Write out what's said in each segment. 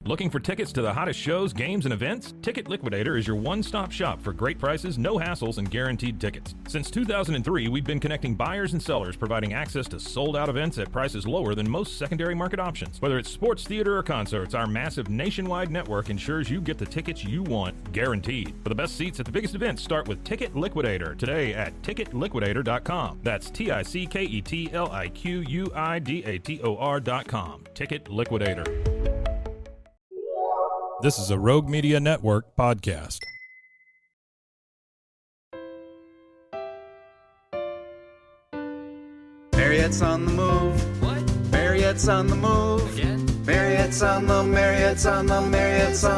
Looking for tickets to the hottest shows, games, and events? Ticket Liquidator is your one-stop shop for great prices, no hassles, and guaranteed tickets. Since 2003, we've been connecting buyers and sellers, providing access to sold-out events at prices lower than most secondary market options. Whether it's sports, theater, or concerts, our massive nationwide network ensures you get the tickets you want, guaranteed. For the best seats at the biggest events, start with Ticket Liquidator today at ticketliquidator.com. That's TICKETLIQUIDATOR.com. Ticket Liquidator. This is a Rogue Media Network podcast. Mariette's on the move. What? Mariette's on the move. Again? Mariette's on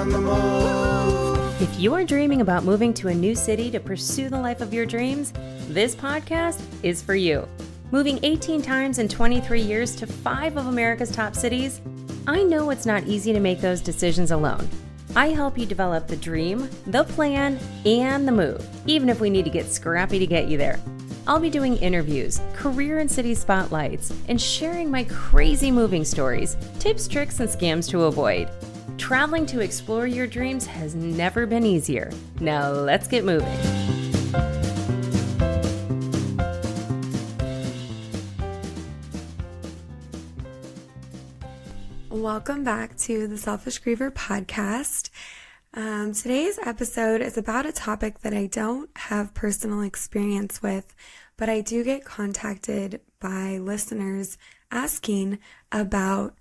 the move. If you're dreaming about moving to a new city to pursue the life of your dreams, this podcast is for you. Moving 18 times in 23 years to 5 of America's top cities, I know it's not easy to make those decisions alone. I help you develop the dream, the plan, and the move, even if we need to get scrappy to get you there. I'll be doing interviews, career and city spotlights, and sharing my crazy moving stories, tips, tricks, and scams to avoid. Traveling to explore your dreams has never been easier. Now let's get moving. Welcome back to the Selfish Griever podcast. Today's episode is about a topic that I don't have personal experience with, but I do get contacted by listeners asking about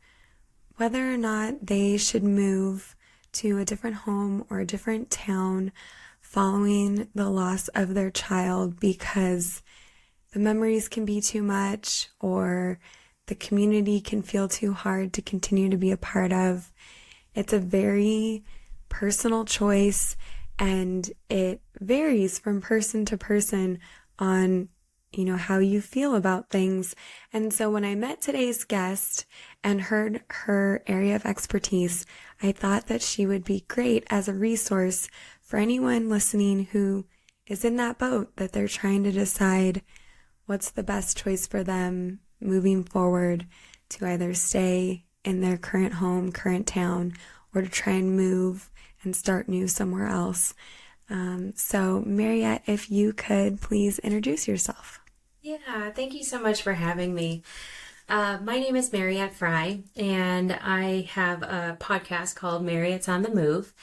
whether or not they should move to a different home or a different town following the loss of their child because the memories can be too much or the community can feel too hard to continue to be a part of. It's a very personal choice and it varies from person to person on, how you feel about things. And so when I met today's guest and heard her area of expertise, I thought that she would be great as a resource for anyone listening who is in that boat that they're trying to decide what's the best choice for them moving forward to either stay in their current home, current town, or to try and move and start new somewhere else. So Mariette, if you could please introduce yourself. Yeah, thank you so much for having me. My name is Mariette Frey, and I have a podcast called Mariette's on the Move.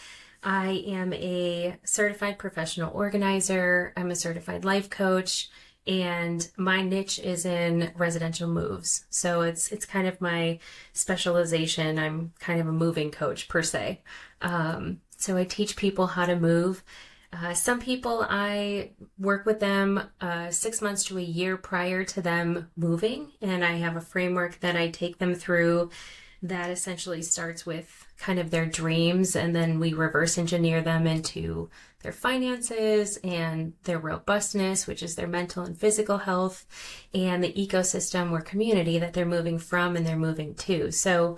I am a certified professional organizer. I'm a certified life coach. And my niche is in residential moves. So it's kind of my specialization. I'm kind of a moving coach per se. So I teach people how to move. Some people, I work with them 6 months to a year prior to them moving. And I have a framework that I take them through that essentially starts with kind of their dreams. And then we reverse engineer them into their finances and their robustness, which is their mental and physical health, and the ecosystem or community that they're moving from and they're moving to. So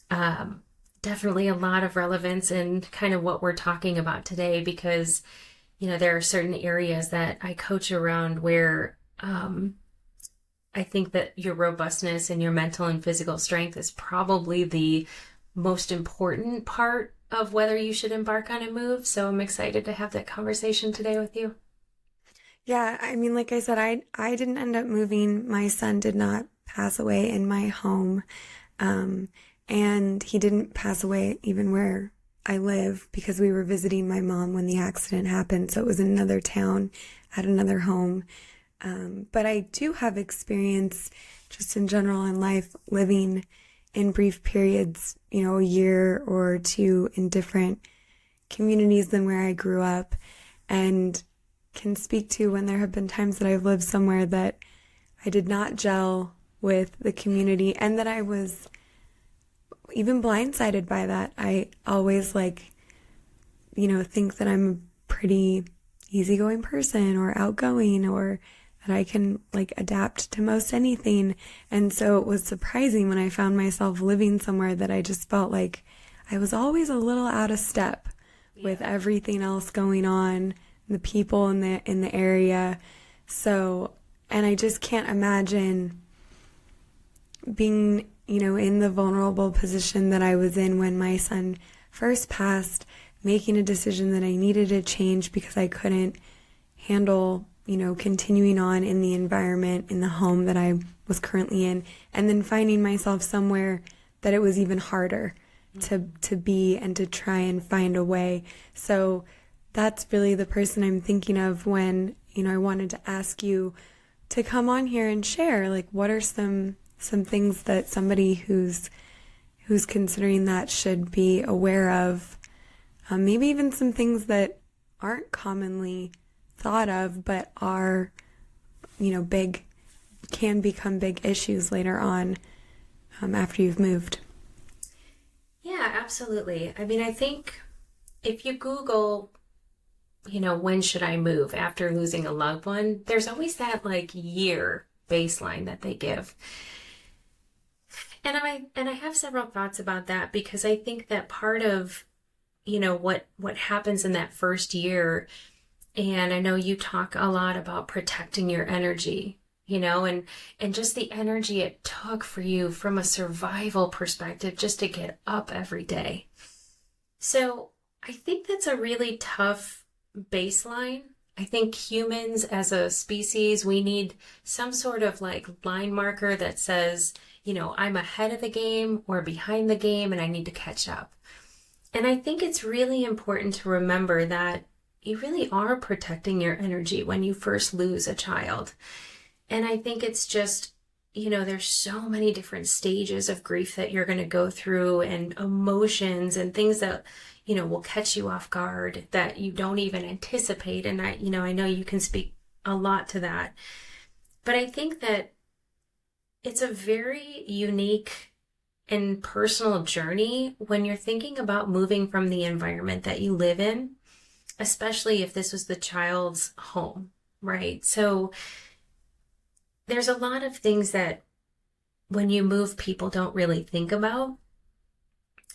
definitely a lot of relevance in kind of what we're talking about today, because, there are certain areas that I coach around where I think that your robustness and your mental and physical strength is probably the most important part of whether you should embark on a move. So I'm excited to have that conversation today with you. Yeah, I mean, like I said, I didn't end up moving. My son did not pass away in my home. And he didn't pass away even where I live because we were visiting my mom when the accident happened. So it was in another town at another home. But I do have experience just in general in life living in brief periods, a year or two in different communities than where I grew up, and can speak to when there have been times that I've lived somewhere that I did not gel with the community and that I was even blindsided by that. I always think that I'm a pretty easygoing person or outgoing or that I can adapt to most anything. And so it was surprising when I found myself living somewhere that I just felt like I was always a little out of step with everything else going on, the people in the area. So, and I just can't imagine being in the vulnerable position that I was in when my son first passed, making a decision that I needed to change because I couldn't handle, continuing on in the environment, in the home that I was currently in, and then finding myself somewhere that it was even harder to be and to try and find a way. So that's really the person I'm thinking of when, I wanted to ask you to come on here and share, like, what are some things that somebody who's considering that should be aware of, maybe even some things that aren't commonly thought of but are, can become big issues later on, after you've moved. Yeah, absolutely. I mean, I think if you Google, when should I move after losing a loved one, there's always that year baseline that they give. And I have several thoughts about that, because I think that part of, what happens in that first year, and I know you talk a lot about protecting your energy, and just the energy it took for you from a survival perspective just to get up every day. So I think that's a really tough baseline. I think humans as a species, we need some sort of line marker that says, I'm ahead of the game or behind the game and I need to catch up. And I think it's really important to remember that you really are protecting your energy when you first lose a child. And I think it's just, there's so many different stages of grief that you're going to go through, and emotions and things that, will catch you off guard that you don't even anticipate. And I know you can speak a lot to that. But I think that it's a very unique and personal journey when you're thinking about moving from the environment that you live in, especially if this was the child's home, right? So there's a lot of things that when you move, people don't really think about.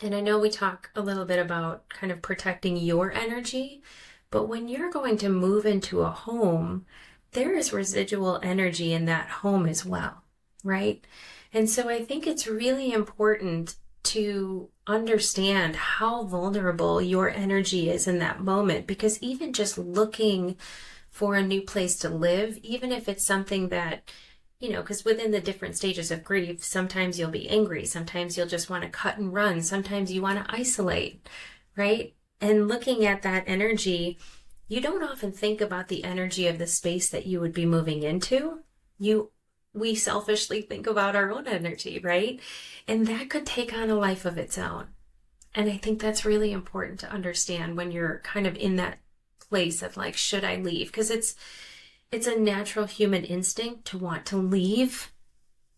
And I know we talk a little bit about kind of protecting your energy, but when you're going to move into a home, there is residual energy in that home as well, right? And so I think it's really important to understand how vulnerable your energy is in that moment, because even just looking for a new place to live, even if it's something that, because within the different stages of grief, sometimes you'll be angry, sometimes you'll just want to cut and run, sometimes you want to isolate, right? And looking at that energy, you don't often think about the energy of the space that you would be moving into. We selfishly think about our own energy, right? And that could take on a life of its own. And I think that's really important to understand when you're kind of in that place of should I leave? Because it's a natural human instinct to want to leave.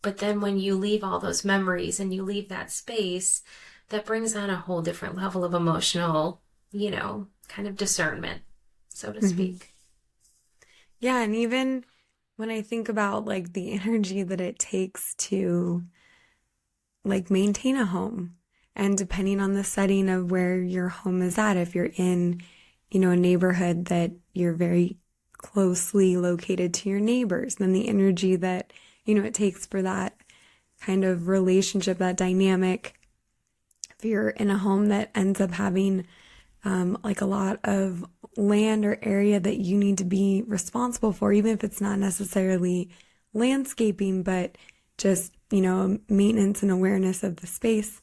But then when you leave all those memories and you leave that space, that brings on a whole different level of emotional, kind of discernment, so to speak. Yeah, and even when I think about the energy that it takes to maintain a home, and depending on the setting of where your home is at, if you're in, a neighborhood that you're very closely located to your neighbors, then the energy that, it takes for that kind of relationship, that dynamic. If you're in a home that ends up having a lot of land or area that you need to be responsible for, even if it's not necessarily landscaping, but just, maintenance and awareness of the space.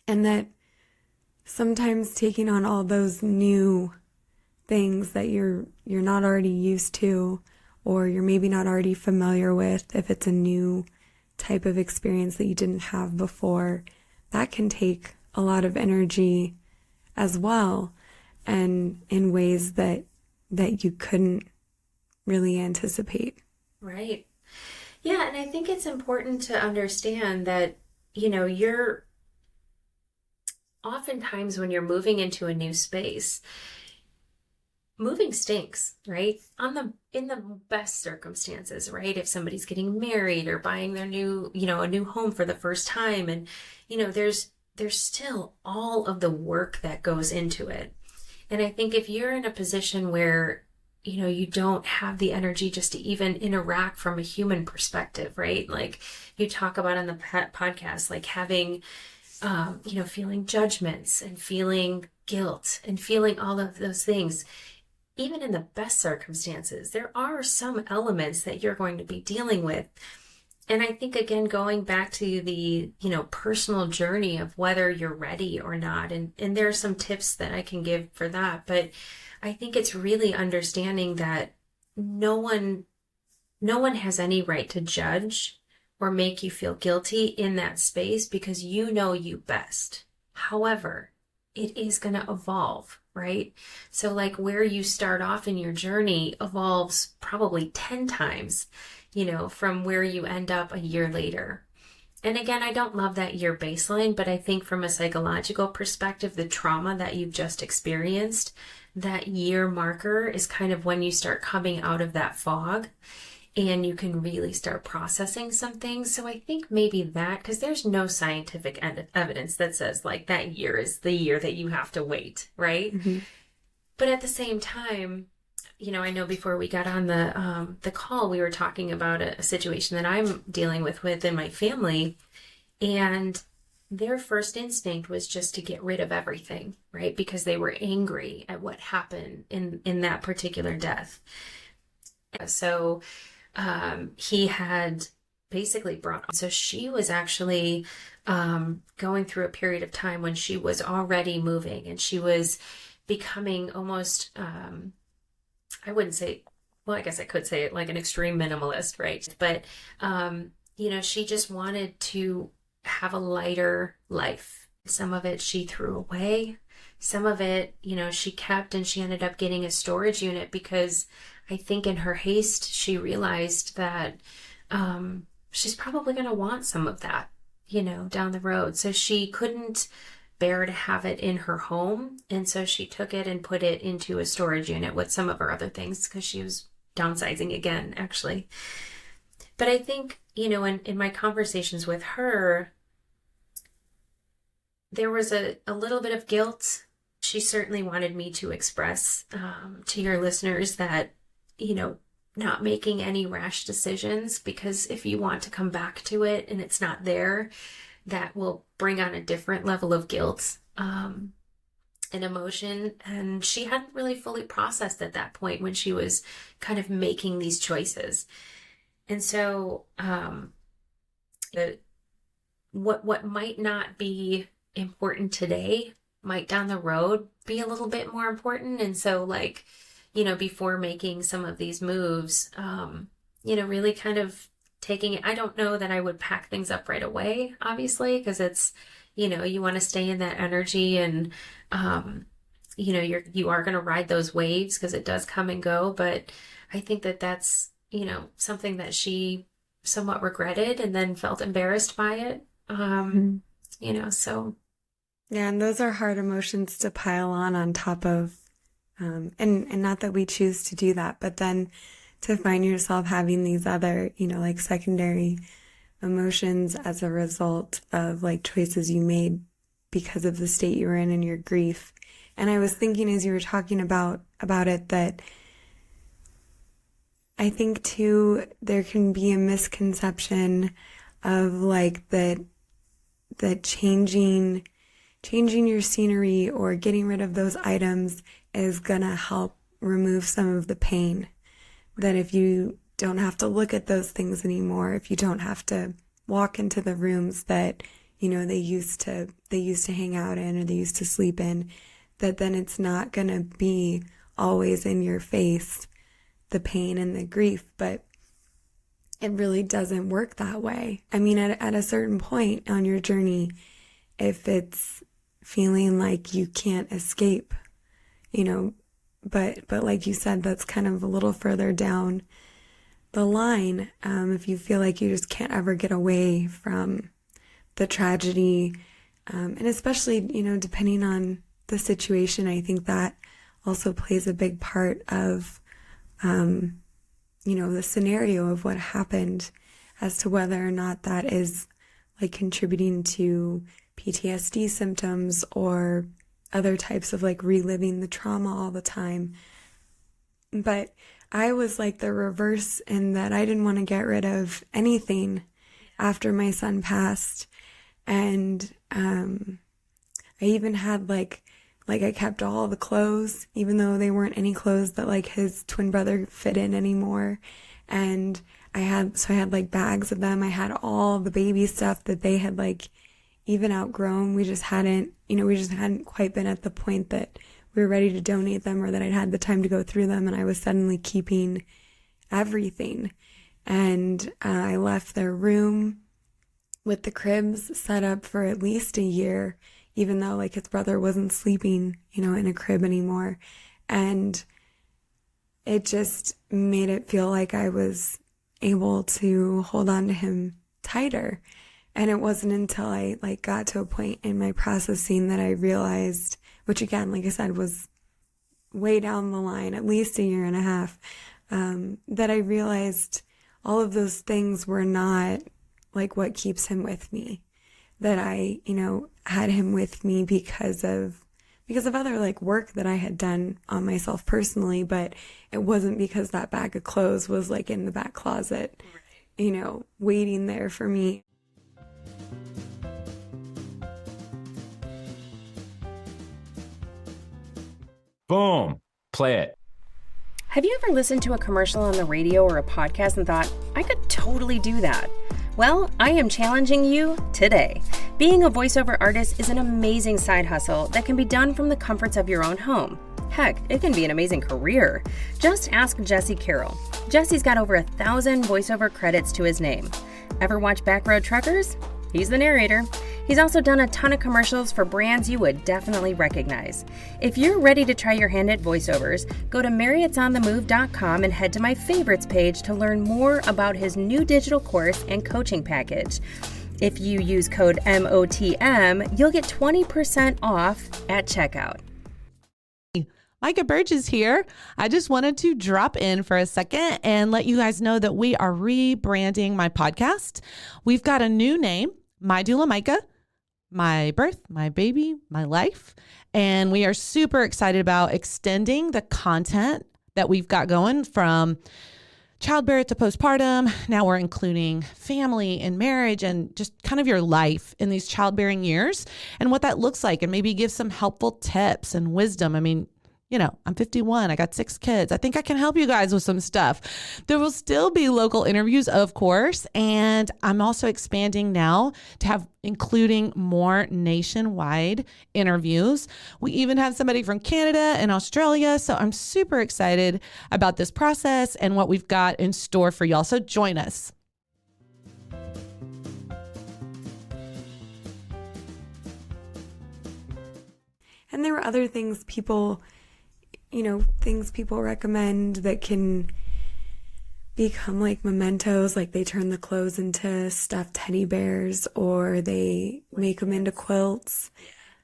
And that sometimes taking on all those new things that you're not already used to, or you're maybe not already familiar with, if it's a new type of experience that you didn't have before, that can take a lot of energy as well, and in ways that you couldn't really anticipate. Right. Yeah, and I think it's important to understand that, you're oftentimes when you're moving into a new space, moving stinks, right? In the best circumstances, right? If somebody's getting married or buying their new, a new home for the first time, and, there's still all of the work that goes into it. And I think if you're in a position where, you don't have the energy just to even interact from a human perspective, right? Like you talk about on the podcast, like having, feeling judgments and feeling guilt and feeling all of those things. Even in the best circumstances, there are some elements that you're going to be dealing with. And I think, again, going back to the, personal journey of whether you're ready or not. And there are some tips that I can give for that. But I think it's really understanding that no one has any right to judge or make you feel guilty in that space because you know you best. However, it is going to evolve, right? So like where you start off in your journey evolves probably 10 times, from where you end up a year later. And again, I don't love that year baseline, but I think from a psychological perspective, the trauma that you've just experienced, that year marker is kind of when you start coming out of that fog and you can really start processing some things. So I think maybe that, because there's no scientific evidence that says like that year is the year that you have to wait, right? Mm-hmm. But at the same time, I know before we got on the call, we were talking about a situation that I'm dealing with within my family, and their first instinct was just to get rid of everything, right? Because they were angry at what happened in that particular death. So he had basically so she was actually going through a period of time when she was already moving and she was becoming almost, I wouldn't say, well, I guess I could say it like an extreme minimalist, right? But, she just wanted to have a lighter life. Some of it she threw away. Some of it, she kept, and she ended up getting a storage unit because I think in her haste, she realized that she's probably going to want some of that, down the road. So she couldn't bear to have it in her home. And so she took it and put it into a storage unit with some of her other things because she was downsizing again, actually. But I think, in my conversations with her, there was a little bit of guilt. She certainly wanted me to express to your listeners that, not making any rash decisions, because if you want to come back to it and it's not there, that will bring on a different level of guilt and emotion. And she hadn't really fully processed at that point when she was kind of making these choices. And so what might not be important today might down the road be a little bit more important. And so before making some of these moves, really kind of taking it. I don't know that I would pack things up right away, obviously, because it's, you want to stay in that energy and, you are going to ride those waves because it does come and go. But I think that that's, something that she somewhat regretted and then felt embarrassed by it. So. Yeah. And those are hard emotions to pile on top of, and not that we choose to do that, but then to find yourself having these other, secondary emotions as a result of choices you made because of the state you were in and your grief. And I was thinking as you were talking about it that I think too, there can be a misconception of that changing your scenery or getting rid of those items is going to help remove some of the pain. That if you don't have to look at those things anymore, if you don't have to walk into the rooms that, they used to hang out in or they used to sleep in, that then it's not going to be always in your face, the pain and the grief. But it really doesn't work that way. I mean, at a certain point on your journey, if it's feeling like you can't escape, but like you said, that's kind of a little further down the line. If you feel like you just can't ever get away from the tragedy, and especially, depending on the situation, I think that also plays a big part of, the scenario of what happened as to whether or not that is contributing to PTSD symptoms or other types of reliving the trauma all the time. But I was like the reverse in that I didn't want to get rid of anything after my son passed. And I even had like I kept all the clothes, even though they weren't any clothes that like his twin brother fit in anymore. And I had like bags of them. I had all the baby stuff that they had like even outgrown. We just hadn't quite been at the point that we were ready to donate them, or that I'd had the time to go through them. And I was suddenly keeping everything. And I left their room with the cribs set up for at least a year, even though like his brother wasn't sleeping, in a crib anymore. And it just made it feel like I was able to hold on to him tighter. And it wasn't until I like got to a point in my processing that I realized, which again, like I said, was way down the line, at least a year and a half, that I realized all of those things were not like what keeps him with me. That I, had him with me because of other like work that I had done on myself personally, but it wasn't because that bag of clothes was like in the back closet, waiting there for me. Boom. Play it. Have you ever listened to a commercial on the radio or a podcast and thought, I could totally do that? Well, I am challenging you today. Being a voiceover artist is an amazing side hustle that can be done from the comforts of your own home. Heck, it can be an amazing career. Just ask Jesse Carroll. Jesse's got over 1,000 voiceover credits to his name. Ever watch Backroad Truckers? He's the narrator. He's also done a ton of commercials for brands you would definitely recognize. If you're ready to try your hand at voiceovers, go to marriottsonthemove.com and head to my favorites page to learn more about his new digital course and coaching package. If you use code MOTM, you'll get 20% off at checkout. Micah Birch is here. I just wanted to drop in for a second and let you guys know that we are rebranding my podcast. We've got a new name, My Doula Micah, my birth, my baby, my life. And we are super excited about extending the content that we've got going from childbirth to postpartum. Now we're including family and marriage and just kind of your life in these childbearing years and what that looks like, and maybe give some helpful tips and wisdom. I mean, I'm 51. I got 6 kids. I think I can help you guys with some stuff. There will still be local interviews, of course. And I'm also expanding now to have including more nationwide interviews. We even have somebody from Canada and Australia. So I'm super excited about this process and what we've got in store for y'all. So join us. And there were other things people recommend that can become like mementos, like they turn the clothes into stuffed teddy bears or they make them into quilts.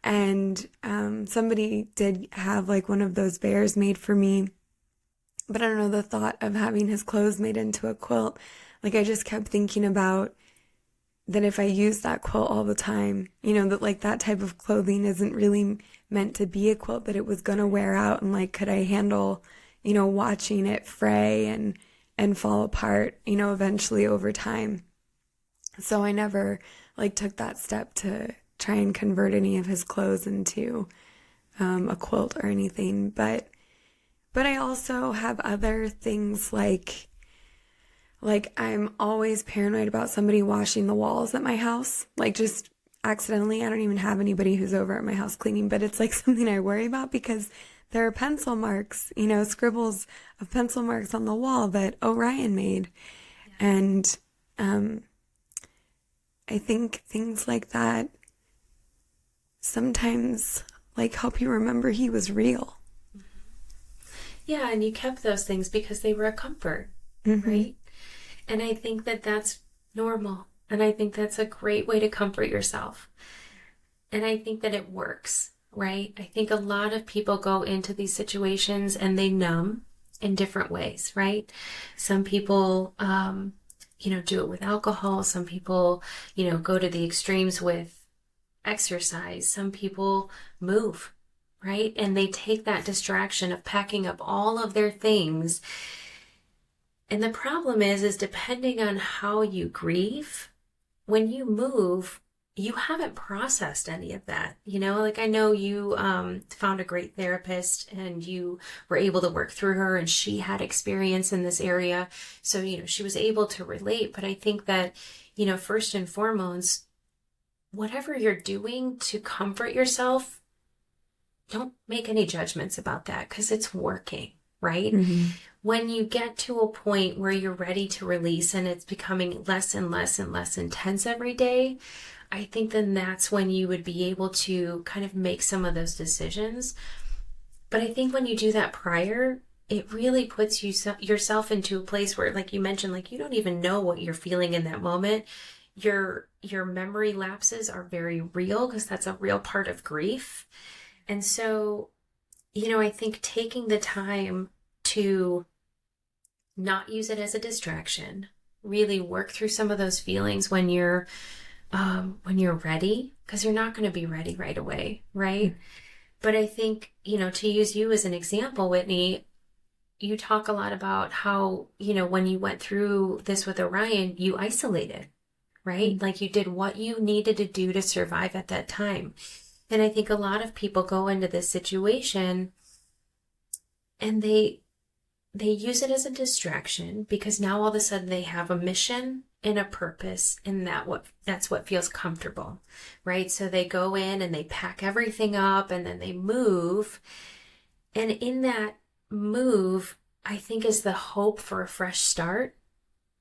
And somebody did have like one of those bears made for me, but I don't know, the thought of having his clothes made into a quilt, like I just kept thinking about that if I use that quilt all the time, that like that type of clothing isn't really meant to be a quilt, that it was going to wear out, and like, could I handle, watching it fray and fall apart, eventually over time. So I never like took that step to try and convert any of his clothes into a quilt or anything. But I also have other things like I'm always paranoid about somebody washing the walls at my house, like just accidentally. I don't even have anybody who's over at my house cleaning, but it's like something I worry about because there are pencil marks, scribbles of pencil marks on the wall that Orion made. Yeah. And I think things like that sometimes like help you remember he was real. Yeah, and you kept those things because they were a comfort, right? And I think that that's normal. And I think that's a great way to comfort yourself. And I think that it works, right? I think a lot of people go into these situations and they numb in different ways, right? Some people, do it with alcohol. Some people, go to the extremes with exercise. Some people move, right? And they take that distraction of packing up all of their things. And the problem is depending on how you grieve, when you move, you haven't processed any of that. Like I know you found a great therapist and you were able to work through her, and she had experience in this area. So, she was able to relate. But I think that, first and foremost, whatever you're doing to comfort yourself, don't make any judgments about that because it's working, right? Mm-hmm. When you get to a point where you're ready to release and it's becoming less and less and less intense every day, I think then that's when you would be able to kind of make some of those decisions. But I think when you do that prior, it really puts yourself into a place where, like you mentioned, like you don't even know what you're feeling in that moment. Your memory lapses are very real because that's a real part of grief. And so, I think taking the time to not use it as a distraction, really work through some of those feelings when you're ready, because you're not going to be ready right away, right? Mm-hmm. But I think, to use you as an example, Whitney, you talk a lot about how, when you went through this with Orion, you isolated, right? Mm-hmm. Like you did what you needed to do to survive at that time. And I think a lot of people go into this situation and they use it as a distraction because now all of a sudden they have a mission and a purpose, and that's what feels comfortable, right? So they go in and they pack everything up and then they move. And in that move, I think is the hope for a fresh start.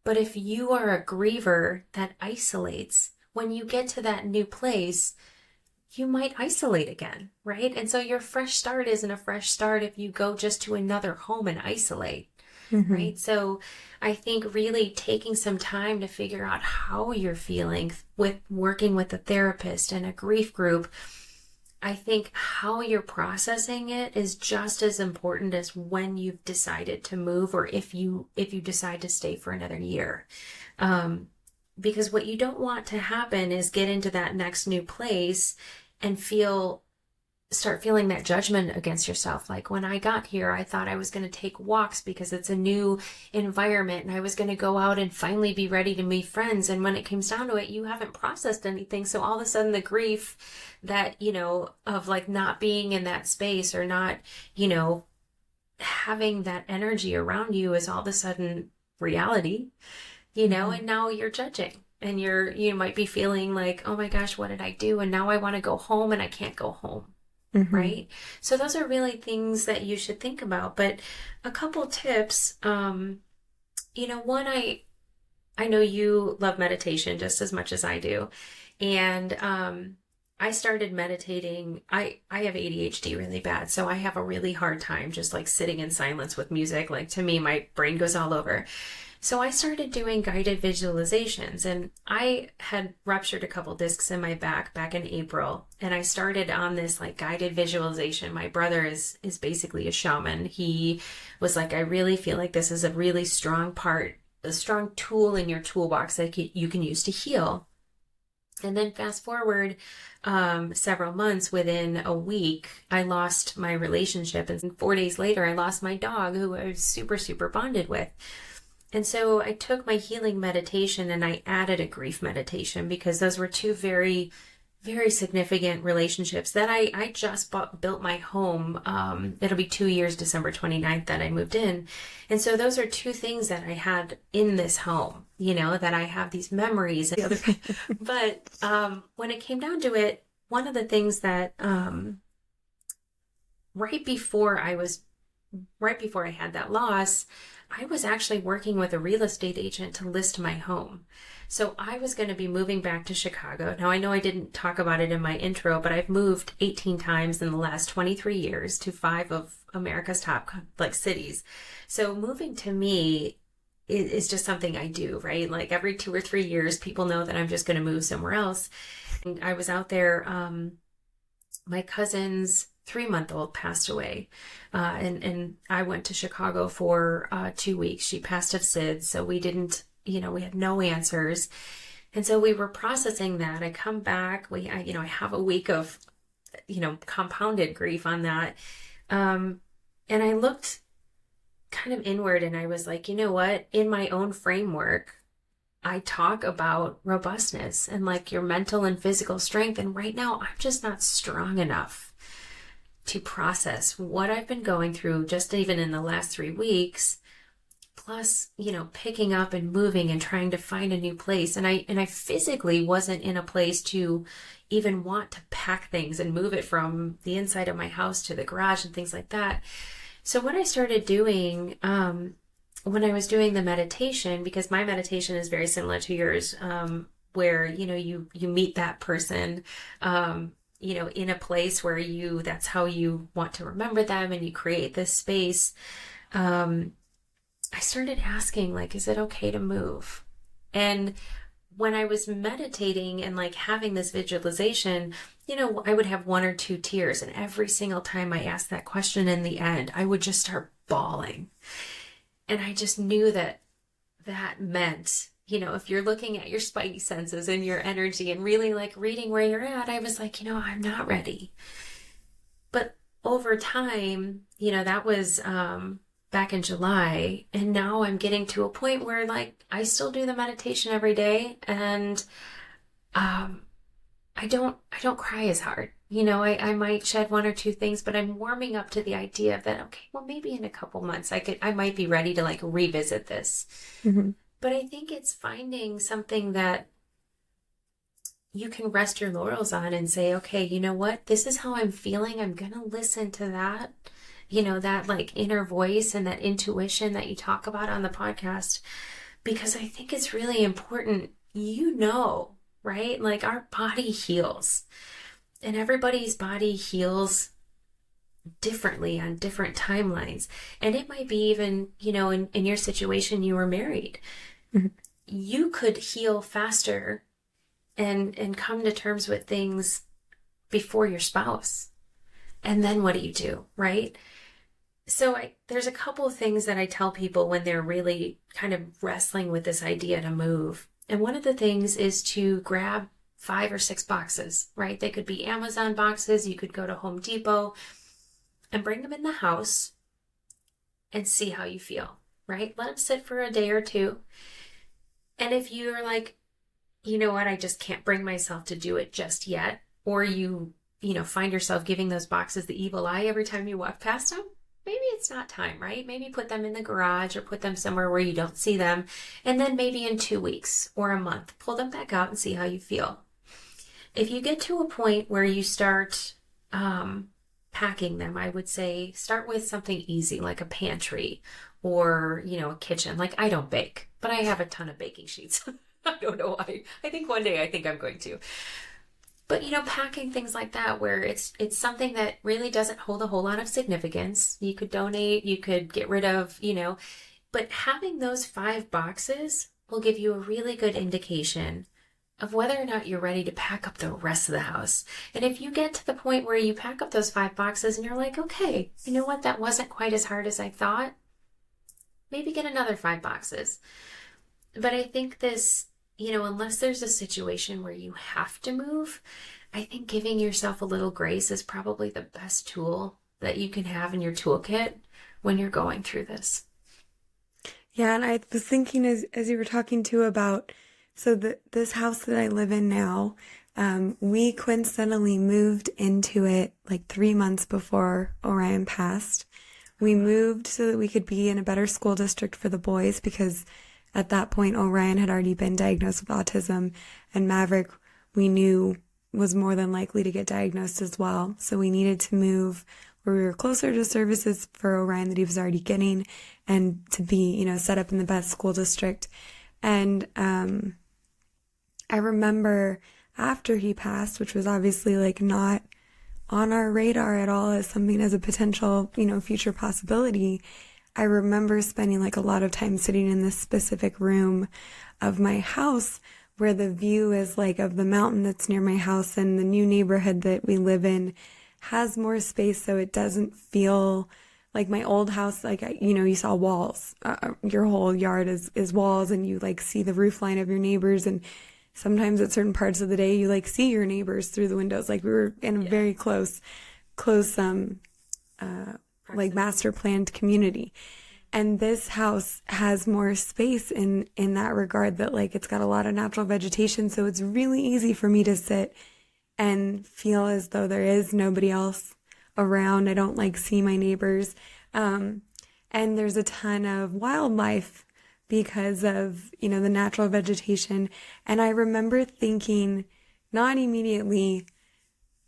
But if you are a griever that isolates, when you get to that new place, you might isolate again, right? And so your fresh start isn't a fresh start if you go just to another home and isolate, mm-hmm. right? So I think really taking some time to figure out how you're feeling with working with a therapist and a grief group, I think how you're processing it is just as important as when you've decided to move or if you decide to stay for another year. Because what you don't want to happen is get into that next new place and start feeling that judgment against yourself. Like when I got here, I thought I was going to take walks because it's a new environment and I was going to go out and finally be ready to meet friends. And when it comes down to it, you haven't processed anything. So all of a sudden the grief that, of like not being in that space or not, having that energy around you is all of a sudden reality, mm-hmm. and now you're judging. And you might be feeling like, oh my gosh, what did I do? And now I want to go home and I can't go home. Mm-hmm. Right? So those are really things that you should think about. But a couple tips, one, I know you love meditation just as much as I do. And I started meditating. I have ADHD really bad. So I have a really hard time just like sitting in silence with music. Like to me, my brain goes all over. So I started doing guided visualizations, and I had ruptured a couple discs in my back in April, and I started on this like guided visualization. My brother is basically a shaman. He was like, I really feel like this is a really strong a strong tool in your toolbox that you can use to heal. And then fast forward several months, within a week, I lost my relationship, and 4 days later, I lost my dog, who I was super, super bonded with. And so I took my healing meditation and I added a grief meditation because those were two very, very significant relationships that I just built my home. It'll be 2 years, December 29th, that I moved in. And so those are two things that I had in this home, that I have these memories. But when it came down to it, one of the things that right before I had that loss, I was actually working with a real estate agent to list my home. So I was going to be moving back to Chicago. Now, I know I didn't talk about it in my intro, but I've moved 18 times in the last 23 years to 5 of America's top cities. So moving to me is just something I do, right? Like every 2 or 3 years, people know that I'm just going to move somewhere else. And I was out there, my cousin's 3-month-old passed away. And I went to Chicago for 2 weeks. She passed of SIDS. So we didn't, we had no answers. And so we were processing that. I come back, I have a week of compounded grief on that. And I looked kind of inward and I was like, you know what? In my own framework, I talk about robustness and like your mental and physical strength. And right now, I'm just not strong enough to process what I've been going through just even in the last 3 weeks, plus, picking up and moving and trying to find a new place. And I physically wasn't in a place to even want to pack things and move it from the inside of my house to the garage and things like that. So what I started doing, when I was doing the meditation, because my meditation is very similar to yours, where, you meet that person, in a place where that's how you want to remember them and you create this space. I started asking, like, is it okay to move? And when I was meditating and like having this visualization, I would have 1 or 2 tears. And every single time I asked that question in the end, I would just start bawling. And I just knew that meant, if you're looking at your spidey senses and your energy and really like reading where you're at, I was like, I'm not ready. But over time, that was back in July. And now I'm getting to a point where like I still do the meditation every day. And I don't cry as hard. I might shed 1 or 2 things, but I'm warming up to the idea that, okay, well, maybe in a couple months I might be ready to like revisit this. Mm-hmm. But I think it's finding something that you can rest your laurels on and say, okay, you know what? This is how I'm feeling. I'm going to listen to that, that like inner voice and that intuition that you talk about on the podcast, because I think it's really important, right? Like our body heals. And everybody's body heals differently on different timelines. And it might be even, in your situation, you were married. Mm-hmm. You could heal faster and come to terms with things before your spouse. And then what do, right? So there's a couple of things that I tell people when they're really kind of wrestling with this idea to move. And one of the things is to grab 5 or 6 boxes, right? They could be Amazon boxes. You could go to Home Depot and bring them in the house and see how you feel, right? Let them sit for a day or 2. And if you're like, you know what, I just can't bring myself to do it just yet, or you find yourself giving those boxes the evil eye every time you walk past them, maybe it's not time, right? Maybe put them in the garage or put them somewhere where you don't see them. And then maybe in 2 weeks or a month, pull them back out and see how you feel. If you get to a point where you start packing them, I would say start with something easy like a pantry or, a kitchen. Like I don't bake, but I have a ton of baking sheets. I don't know why. I think one day I'm going to. But, packing things like that where it's something that really doesn't hold a whole lot of significance. You could donate, you could get rid of, but having those 5 boxes will give you a really good indication of whether or not you're ready to pack up the rest of the house. And if you get to the point where you pack up those 5 boxes and you're like, okay, you know what, that wasn't quite as hard as I thought, maybe get another 5 boxes. But I think this, unless there's a situation where you have to move, I think giving yourself a little grace is probably the best tool that you can have in your toolkit when you're going through this. Yeah, and I was thinking as you were talking too about, so this house that I live in now, we coincidentally moved into it like 3 months before Orion passed. We moved so that we could be in a better school district for the boys, because at that point Orion had already been diagnosed with autism, and Maverick we knew was more than likely to get diagnosed as well. So we needed to move where we were closer to services for Orion that he was already getting, and to be, set up in the best school district. And I remember after he passed, which was obviously like not on our radar at all as something as a potential, future possibility, I remember spending like a lot of time sitting in this specific room of my house where the view is like of the mountain that's near my house, and the new neighborhood that we live in has more space, so it doesn't feel like my old house. Like, you saw walls, your whole yard is walls, and you like see the roof line of your neighbors, and sometimes at certain parts of the day, you like see your neighbors through the windows. Like we were in a very close, like master planned community. And this house has more space in that regard, that like it's got a lot of natural vegetation. So it's really easy for me to sit and feel as though there is nobody else around. I don't like see my neighbors. And there's a ton of wildlife because of, the natural vegetation. And I remember thinking, not immediately,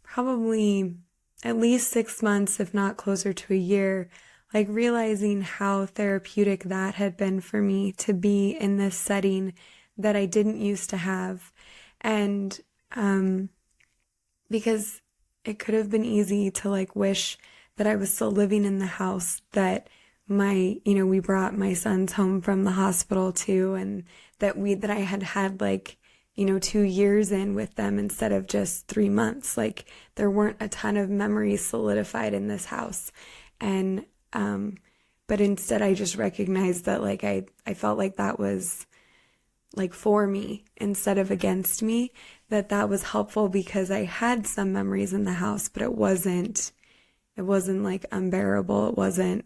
probably at least 6 months, if not closer to a year, like realizing how therapeutic that had been for me to be in this setting that I didn't used to have. And because it could have been easy to like wish that I was still living in the house that we brought my sons home from the hospital to, and that I had like, 2 years in with them instead of just 3 months. Like there weren't a ton of memories solidified in this house. And, but instead I just recognized that like, I felt like that was like for me instead of against me, that was helpful because I had some memories in the house, but it wasn't like unbearable. It wasn't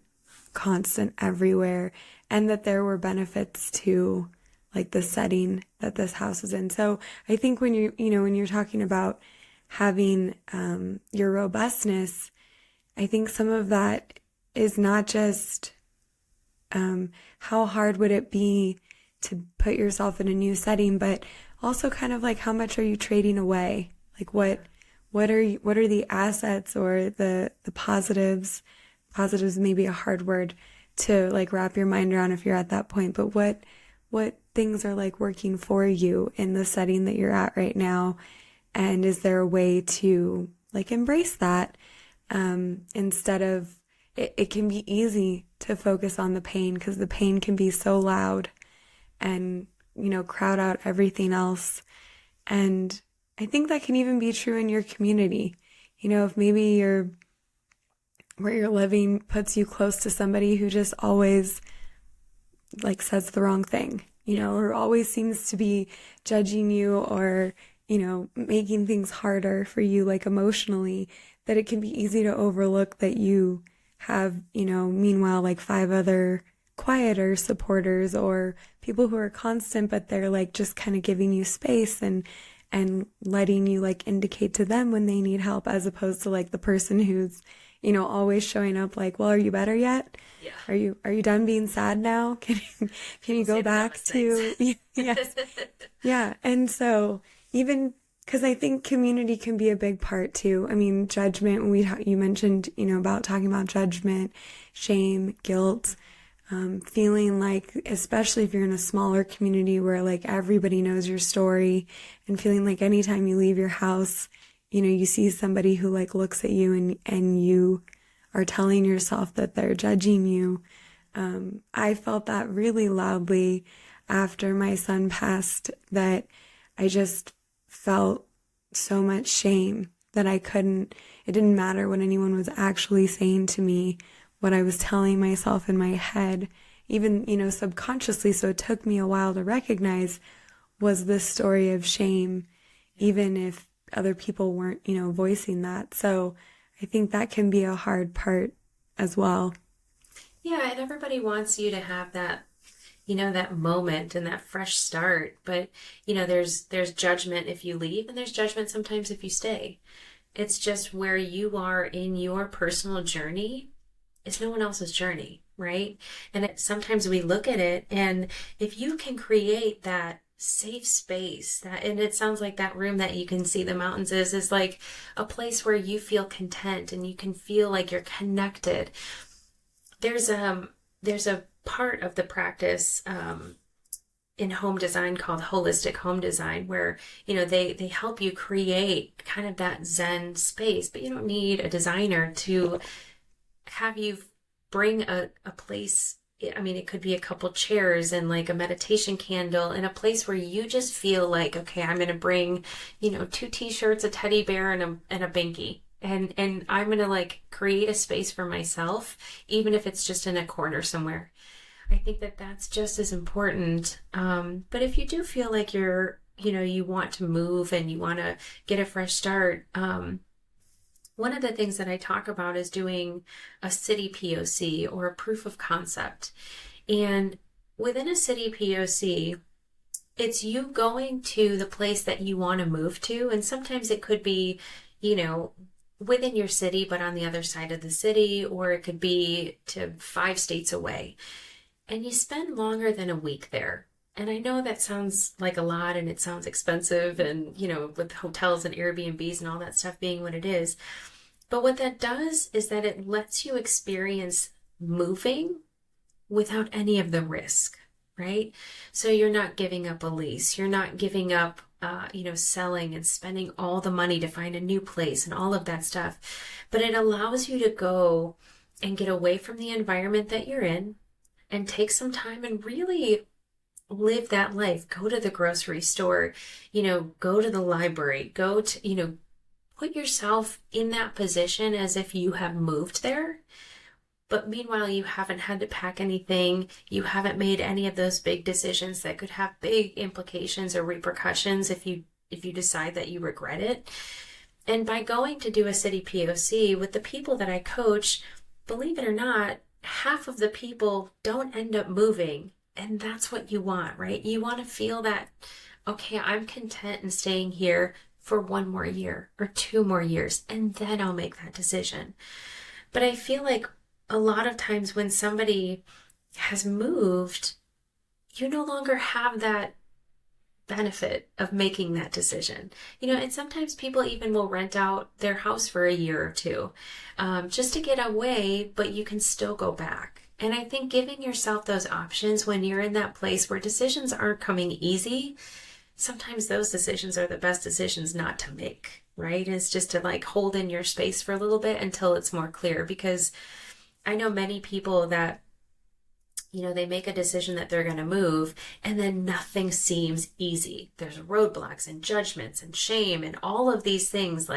constant everywhere, and that there were benefits to like the setting that this house is in. So I think when you're talking about having your robustness, I think some of that is not just how hard would it be to put yourself in a new setting, but also kind of like how much are you trading away? Like what are the assets or the positives? Positives may be a hard word to like wrap your mind around if you're at that point, but what things are like working for you in the setting that you're at right now? And is there a way to like embrace that instead of it can be easy to focus on the pain because the pain can be so loud and crowd out everything else. And I think that can even be true in your community. If maybe where you're living puts you close to somebody who just always like says the wrong thing, or always seems to be judging you or, making things harder for you, like emotionally, that it can be easy to overlook that you have, meanwhile, like 5 other quieter supporters or people who are constant, but they're like just kind of giving you space and letting you like indicate to them when they need help, as opposed to like the person who's, always showing up like, well, are you better yet? Yeah. Are you done being sad now? Can you go back to, yes. Yeah. And so even, cause I think community can be a big part too. I mean, judgment, when you mentioned, about talking about judgment, shame, guilt, feeling like, especially if you're in a smaller community where like everybody knows your story, and feeling like anytime you leave your house, you see somebody who like looks at you and you are telling yourself that they're judging you. I felt that really loudly after my son passed, that I just felt so much shame that it didn't matter what anyone was actually saying to me, what I was telling myself in my head, even, subconsciously. So it took me a while to recognize, was this story of shame, even if other people weren't, voicing that. So I think that can be a hard part as well. Yeah, and everybody wants you to have that, that moment and that fresh start. But, there's judgment if you leave, and there's judgment sometimes if you stay. It's just where you are in your personal journey. It's no one else's journey, right? And sometimes we look at it, and if you can create that safe space, and it sounds like that room that you can see the mountains is like a place where you feel content and you can feel like you're connected. There's a part of the practice in home design called holistic home design, where they help you create kind of that Zen space, but you don't need a designer to have you bring a place. I mean, it could be a couple chairs and like a meditation candle, in a place where you just feel like, okay, I'm going to bring, 2 t-shirts, a teddy bear, and a binky. And I'm going to like create a space for myself, even if it's just in a corner somewhere. I think that that's just as important. But if you do feel like you're you want to move and you want to get a fresh start, one of the things that I talk about is doing a city POC or a proof of concept. And within a city POC, it's you going to the place that you want to move to. And sometimes it could be, within your city, but on the other side of the city, or it could be to 5 states away. And you spend longer than a week there. And I know that sounds like a lot and it sounds expensive and, with hotels and Airbnbs and all that stuff being what it is. But what that does is that it lets you experience moving without any of the risk, right? So you're not giving up a lease. You're not giving up, selling and spending all the money to find a new place and all of that stuff. But it allows you to go and get away from the environment that you're in and take some time and really live that life. Go to the grocery store, go to the library, go to, put yourself in that position as if you have moved there. But meanwhile, you haven't had to pack anything. You haven't made any of those big decisions that could have big implications or repercussions if you decide that you regret it. And by going to do a city POC with the people that I coach, believe it or not, half of the people don't end up moving. And that's what you want, right? You want to feel that, okay, I'm content in staying here for 1 more year or 2 more years, and then I'll make that decision. But I feel like a lot of times when somebody has moved, you no longer have that benefit of making that decision. And sometimes people even will rent out their house for a year or 2 just to get away, but you can still go back. And I think giving yourself those options when you're in that place where decisions aren't coming easy, sometimes those decisions are the best decisions not to make, right? It's just to hold in your space for a little bit until it's more clear. Because I know many people that, they make a decision that they're going to move and then nothing seems easy. There's roadblocks and judgments and shame and all of these things.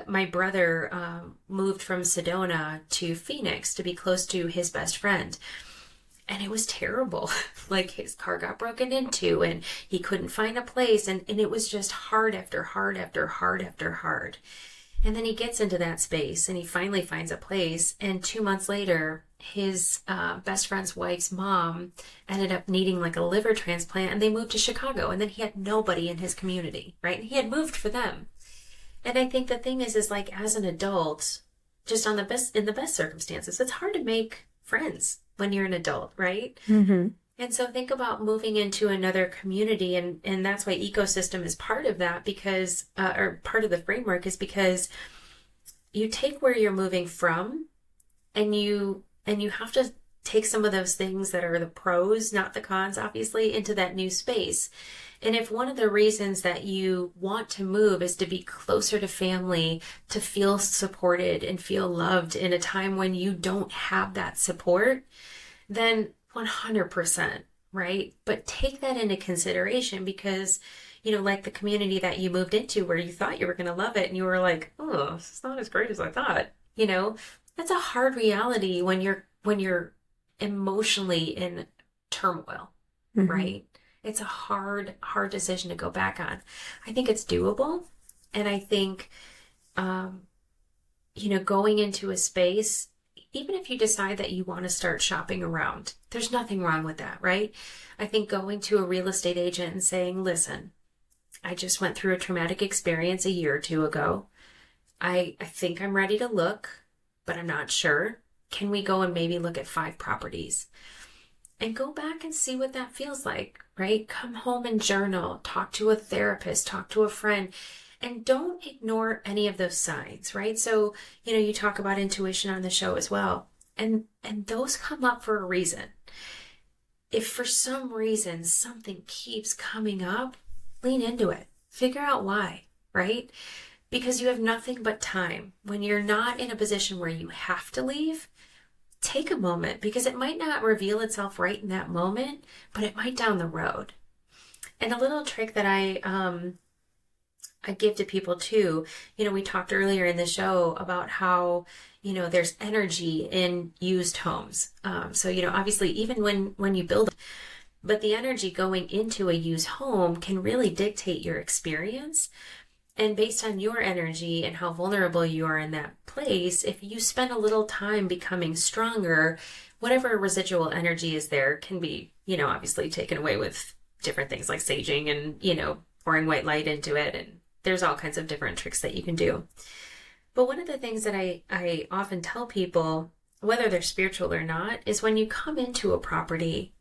My brother moved from Sedona to Phoenix to be close to his best friend. And it was terrible. His car got broken into and he couldn't find a place. And it was just hard after hard after hard after hard. And then he gets into that space and he finally finds a place. And 2 months later, his best friend's wife's mom ended up needing a liver transplant, and they moved to Chicago. And then he had nobody in his community, right? And he had moved for them. And I think the thing is as an adult, just in the best circumstances, it's hard to make friends when you're an adult, right? Mm-hmm. And so think about moving into another community, and that's why ecosystem is part of that, because or part of the framework is because you take where you're moving from, and you have to take some of those things that are the pros, not the cons, obviously, into that new space. And if one of the reasons that you want to move is to be closer to family, to feel supported and feel loved in a time when you don't have that support, then 100%, right? But take that into consideration because, the community that you moved into where you thought you were going to love it and you were like, oh, it's not as great as I thought. That's a hard reality when you're emotionally in turmoil, Mm-hmm. right? It's a hard decision to go back on. I think it's doable. And I think, going into a space, even if you decide that you want to start shopping around, there's nothing wrong with that, right? I think going to a real estate agent and saying, listen, I just went through a traumatic experience a year or 2 ago. I think I'm ready to look, but I'm not sure. Can we go and maybe look at 5 properties? And go back and see what that feels like, right? Come home and journal, talk to a therapist, talk to a friend, and don't ignore any of those signs, right? So, you talk about intuition on the show as well. And those come up for a reason. If for some reason something keeps coming up, lean into it. Figure out why, right? Because you have nothing but time. When you're not in a position where you have to leave, take a moment, because it might not reveal itself right in that moment, but it might down the road. And a little trick that I give to people too, we talked earlier in the show about how, there's energy in used homes. So, obviously even when you build, But the energy going into a used home can really dictate your experience. And based on your energy and how vulnerable you are in that place, if you spend a little time becoming stronger, whatever residual energy is there can be, obviously taken away with different things like saging and, pouring white light into it. And there's all kinds of different tricks that you can do. But one of the things that I often tell people, whether they're spiritual or not, is when you come into a property,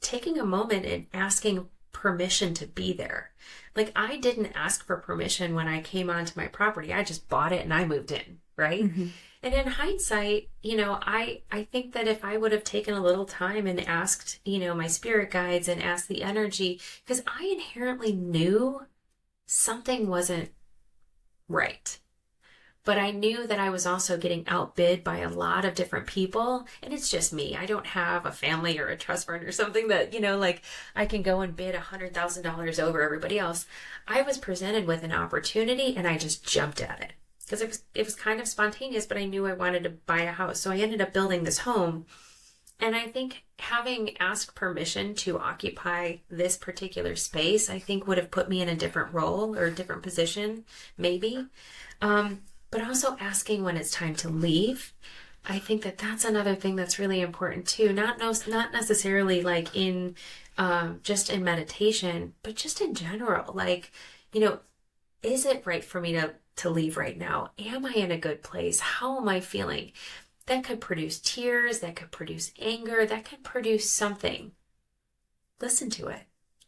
taking a moment and asking permission to be there. Like, I didn't ask for permission when I came onto my property. I just bought it and I moved in, right? Mm-hmm. And in hindsight, I think that if I would have taken a little time and asked, my spirit guides and asked the energy, because I inherently knew something wasn't right. But I knew that I was also getting outbid by a lot of different people. And it's just me. I don't have a family or a trust fund or something that, I can go and bid $100,000 over everybody else. I was presented with an opportunity and I just jumped at it because it was kind of spontaneous, but I knew I wanted to buy a house. So I ended up building this home. And I think having asked permission to occupy this particular space, I think would have put me in a different role or a different position, maybe. But also asking when it's time to leave. I think that that's another thing that's really important too. Not necessarily like in just in meditation, but just in general. Like, is it right for me to leave right now? Am I in a good place? How am I feeling? That could produce tears. That could produce anger. That could produce something. Listen to it.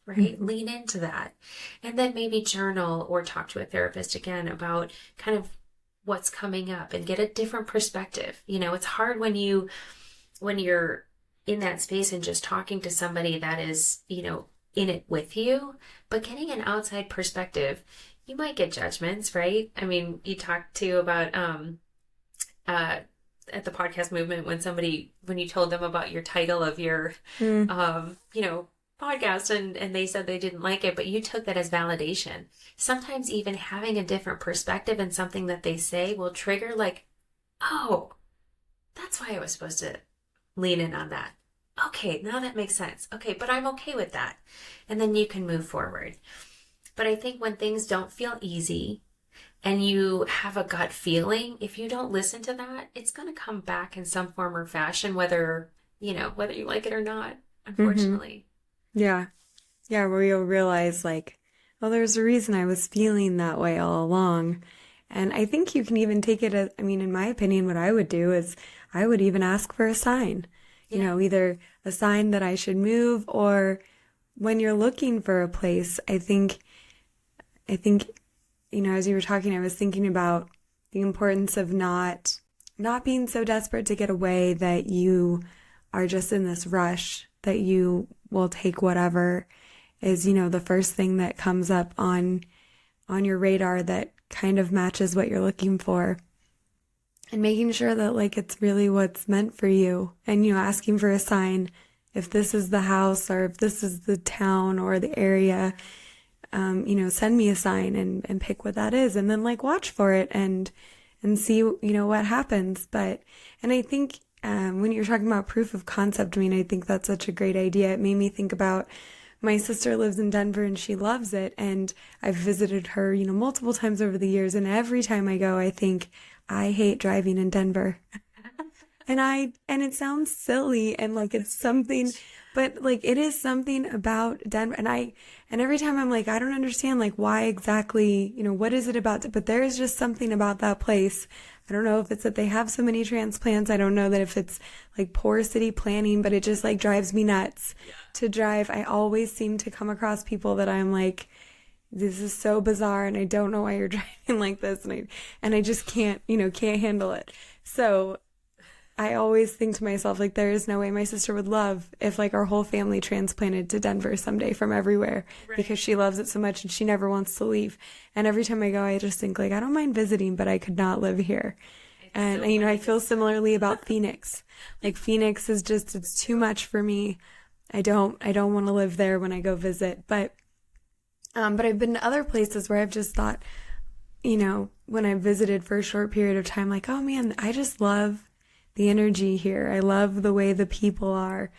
Right? Mm-hmm. Lean into that. And then maybe journal or talk to a therapist again about kind of what's coming up and get a different perspective. It's hard when you're in that space and just talking to somebody that is, in it with you, but getting an outside perspective, you might get judgments, right? I mean, you talked to about, at the podcast movement when you told them about your title of your, podcast and they said they didn't like it, but you took that as validation. Sometimes even having a different perspective and something that they say will trigger like, oh, that's why I was supposed to lean in on that. Okay, now that makes sense. Okay, but I'm okay with that. And then you can move forward. But I think when things don't feel easy and you have a gut feeling, if you don't listen to that, it's going to come back in some form or fashion, whether you like it or not, unfortunately. Mm-hmm. Yeah. Yeah, where you'll realize like, well, there's a reason I was feeling that way all along. And I think you can even take it as, in my opinion, what I would do is I would even ask for a sign, either a sign that I should move or when you're looking for a place, I think, as you were talking, I was thinking about the importance of not being so desperate to get away that you are just in this rush that you will take whatever is, the first thing that comes up on your radar that kind of matches what you're looking for. And making sure that like it's really what's meant for you. And, asking for a sign if this is the house or if this is the town or the area, send me a sign and pick what that is. And then like watch for it and see, what happens. And I think when you're talking about proof of concept, I think that's such a great idea. It made me think about my sister lives in Denver and she loves it. And I've visited her, multiple times over the years. And every time I go, I think I hate driving in Denver. and it sounds silly and like it's something, but like it is something about Denver. And every time I'm like, I don't understand like why exactly, what is it about it? But there is just something about that place. I don't know if it's that they have so many transplants. I don't know that if it's like poor city planning, but it just like drives me nuts to drive. I always seem to come across people that I'm like, this is so bizarre and I don't know why you're driving like this. And I just can't handle it. So I always think to myself, like, there is no way my sister would love if like our whole family transplanted to Denver someday from everywhere, right? Because she loves it so much and she never wants to leave. And every time I go, I just think like, I don't mind visiting, but I could not live here. And so I feel similarly about Phoenix. Like Phoenix is just, it's too much for me. I don't want to live there when I go visit, but I've been to other places where I've just thought, when I visited for a short period of time, like, oh man, I just love the energy here. I love the way the people are.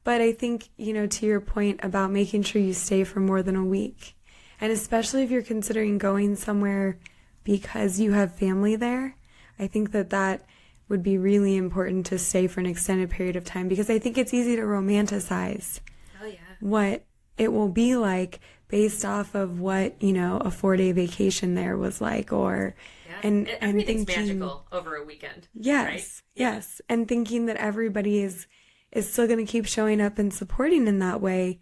But I think, to your point about making sure you stay for more than a week, and especially if you're considering going somewhere because you have family there, I think that would be really important to stay for an extended period of time, because I think it's easy to romanticize what it will be like based off of what, a 4-day vacation there was like, or and everything's thinking, magical over a weekend. yes, right? yes, and thinking that everybody is still going to keep showing up and supporting in that way,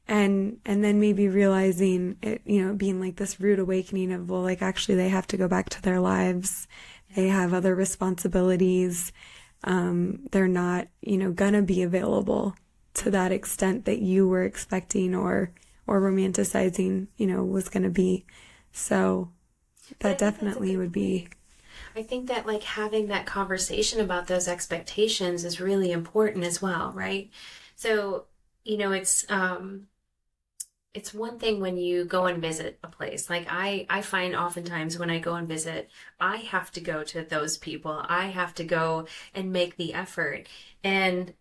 and then maybe realizing it, being like this rude awakening of, well, like actually they have to go back to their lives, they have other responsibilities, they're not, gonna be available to that extent that you were expecting or romanticizing, was gonna be. So that definitely would be. I think that like having that conversation about those expectations is really important as well, right? So, it's one thing when you go and visit a place. Like I find oftentimes when I go and visit, I have to go to those people. I have to go and make the effort. And,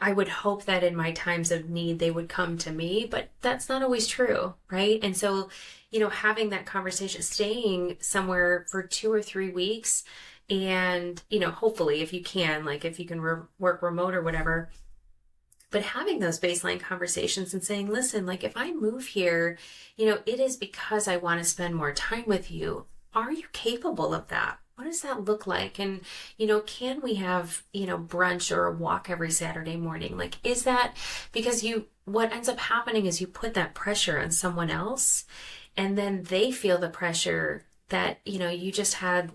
I would hope that in my times of need, they would come to me, but that's not always true, right? And so, having that conversation, staying somewhere for 2 or 3 weeks, and, hopefully if you can, like if you can work remote or whatever, but having those baseline conversations and saying, listen, like if I move here, it is because I want to spend more time with you. Are you capable of that? What does that look like? And, can we have, brunch or a walk every Saturday morning? Like, is that because what ends up happening is you put that pressure on someone else, and then they feel the pressure that, you just had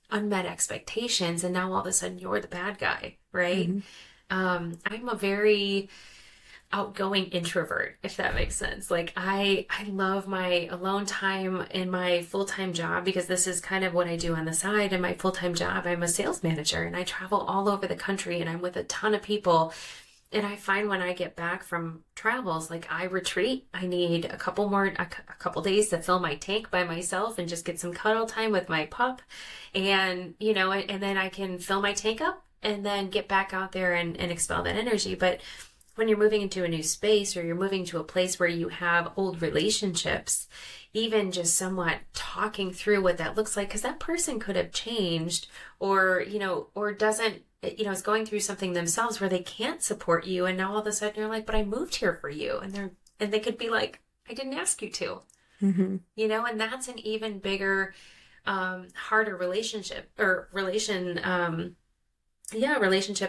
unmet expectations, and now all of a sudden you're the bad guy, right? Mm-hmm. I'm a very outgoing introvert, if that makes sense. Like I love my alone time in my full-time job, because this is kind of what I do on the side. In my full-time job, I'm a sales manager and I travel all over the country and I'm with a ton of people. And I find when I get back from travels, like I retreat. I need a couple days to fill my tank by myself and just get some cuddle time with my pup. And, and then I can fill my tank up and then get back out there and expel that energy. But when you're moving into a new space, or you're moving to a place where you have old relationships, even just somewhat talking through what that looks like, because that person could have changed, or, or doesn't, is going through something themselves where they can't support you. And now all of a sudden you're like, but I moved here for you. And they could be like, I didn't ask you to, mm-hmm. And that's an even bigger, harder relationship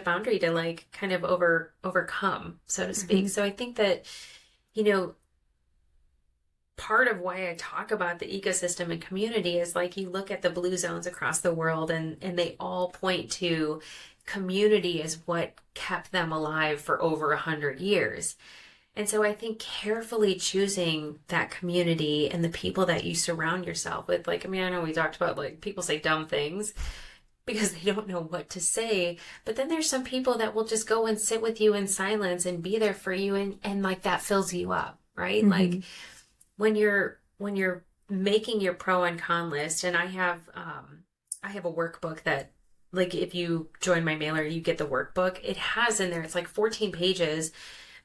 boundary to like kind of overcome, so to speak. Mm-hmm. So I think that, part of why I talk about the ecosystem and community is like, you look at the blue zones across the world and they all point to community as what kept them alive for over 100 years. And so I think carefully choosing that community and the people that you surround yourself with, like, I know we talked about like people say dumb things because they don't know what to say. But then there's some people that will just go and sit with you in silence and be there for you. And like that fills you up, right? Mm-hmm. Like when you're making your pro and con list, and I have a workbook that, like, if you join my mailer, you get the workbook. It has in there, it's like 14 pages,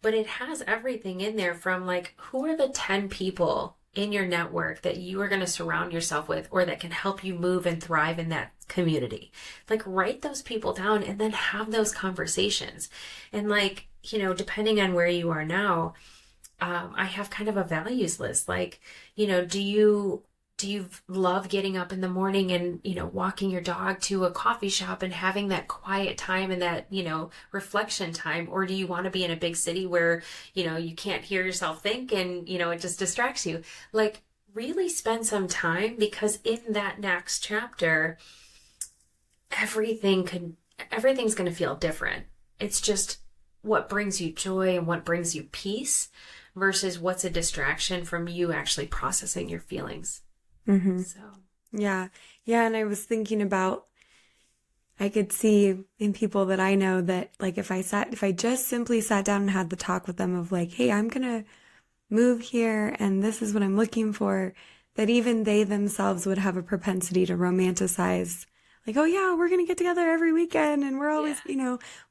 but it has everything in there from like, who are the 10 people in your network that you are going to surround yourself with, or that can help you move and thrive in that community. Like, write those people down and then have those conversations. And like, depending on where you are now, I have kind of a values list. Like, do you love getting up in the morning and, walking your dog to a coffee shop and having that quiet time and that, reflection time? Or do you want to be in a big city where, you can't hear yourself think and, it just distracts you? Like, really spend some time, because in that next chapter, everything's going to feel different. It's just what brings you joy and what brings you peace versus what's a distraction from you actually processing your feelings. Mm-hmm. So, yeah. And I was thinking about, I could see in people that I know that, like, if I just simply sat down and had the talk with them of like, hey, I'm going to move here and this is what I'm looking for, that even they themselves would have a propensity to romanticize like, oh yeah, we're going to get together every weekend and we're always,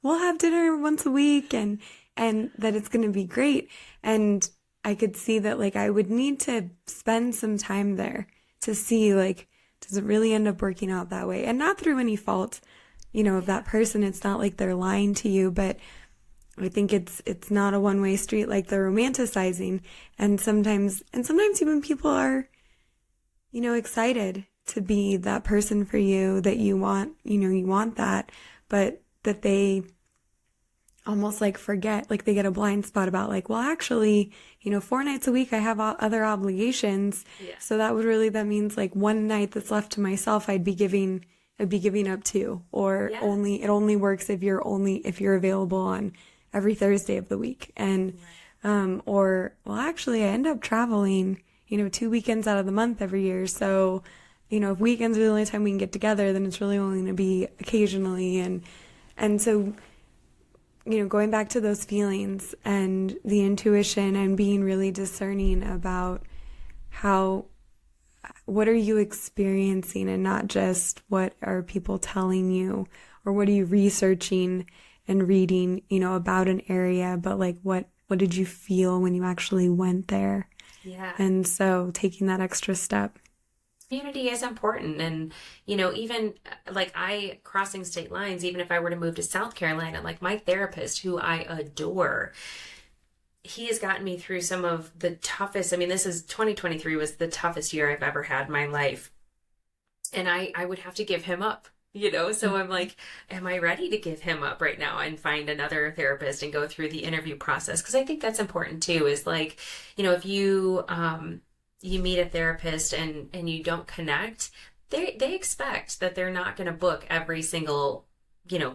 we'll have dinner once a week and that it's going to be great. And I could see that like I would need to spend some time there to see like, does it really end up working out that way? And not through any fault, of that person. It's not like they're lying to you, but I think it's not a one-way street like they're romanticizing. And sometimes even people are, excited to be that person for you that you want, you want that, but that they almost like forget, like they get a blind spot about like, well, actually, 4 nights a week I have other obligations. Yeah. So that means like one night that's left to myself, I'd be giving up to, or it only works if you're available on every Thursday of the week. And, or, well, actually I end up traveling, 2 weekends out of the month every year. So, if weekends are the only time we can get together, then it's really only going to be occasionally. And so, going back to those feelings and the intuition and being really discerning about what are you experiencing and not just what are people telling you or what are you researching and reading, about an area, but like what did you feel when you actually went there? Yeah. And so taking that extra step. Community is important. And, even like crossing state lines, even if I were to move to South Carolina, like my therapist, who I adore, he has gotten me through some of the toughest. 2023 was the toughest year I've ever had in my life. And I would have to give him up, so I'm like, am I ready to give him up right now and find another therapist and go through the interview process? Because I think that's important too, is like, if you meet a therapist and you don't connect, they expect that they're not going to book every single,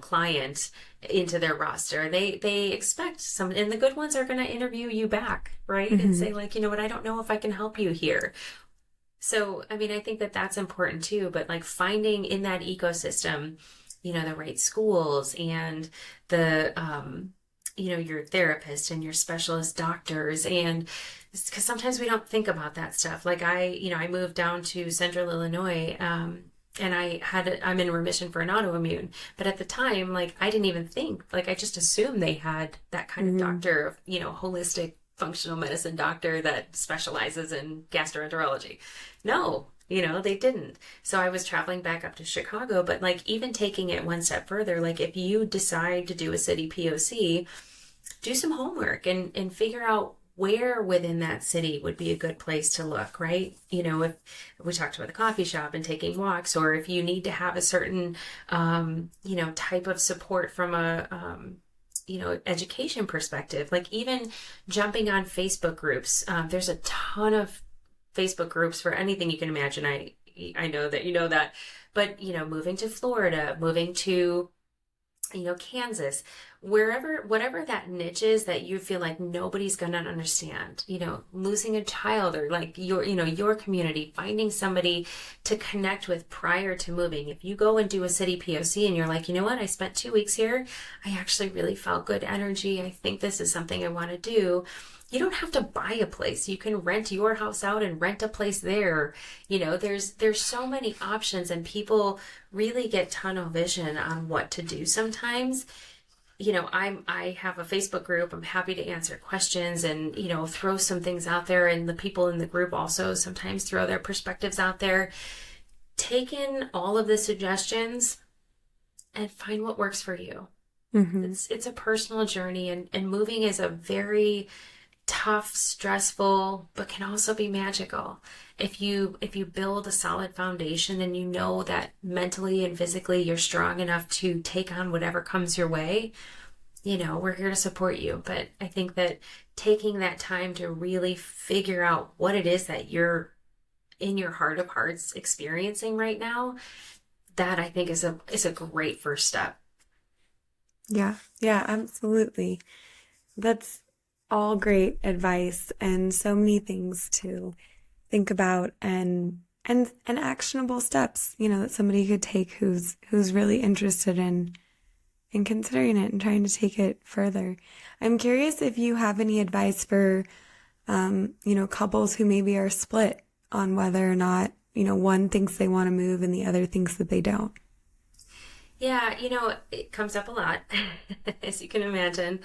client into their roster. They expect some, and the good ones are going to interview you back, right? Mm-hmm. And say like, I don't know if I can help you here. So, I think that that's important too, but like finding in that ecosystem, the right schools and the, your therapist and your specialist doctors. And because sometimes we don't think about that stuff. Like I moved down to Central Illinois, and I'm in remission for an autoimmune, but at the time, like I didn't even think, like I just assumed they had that kind of doctor, holistic functional medicine doctor that specializes in gastroenterology. No, they didn't. So I was traveling back up to Chicago, but like even taking it one step further, like if you decide to do a city POC, do some homework and figure out where within that city would be a good place to look, right? If we talked about the coffee shop and taking walks, or if you need to have a certain, type of support from a, education perspective, like even jumping on Facebook groups. There's a ton of Facebook groups for anything you can imagine. I know that you know that, but moving to Florida, moving to, Kansas, whatever that niche is that you feel like nobody's going to understand, losing a child or like your community, finding somebody to connect with prior to moving. If you go and do a city POC and you're like, what, I spent 2 weeks here. I actually really felt good energy. I think this is something I want to do. You don't have to buy a place. You can rent your house out and rent a place there. There's so many options, and really get tunnel vision on what to do sometimes. I have a Facebook group. I'm happy to answer questions and, throw some things out there. And the people in the group also sometimes throw their perspectives out there. Take in all of the suggestions and find what works for you. Mm-hmm. It's a personal journey, and moving is a very tough, stressful, but can also be magical. If you build a solid foundation and you know that mentally and physically you're strong enough to take on whatever comes your way, we're here to support you. But I think that taking that time to really figure out what it is that you're in your heart of hearts experiencing right now, that I think is a great first step. Yeah, absolutely. That's all great advice and so many things to think about and actionable steps, that somebody could take who's really interested in considering it and trying to take it further. I'm curious if you have any advice for, couples who maybe are split on whether or not, one thinks they want to move and the other thinks that they don't. Yeah, it comes up a lot, as you can imagine.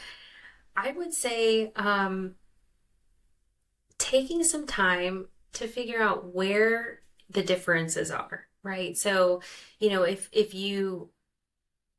I would say taking some time to figure out where the differences are, right? So, if you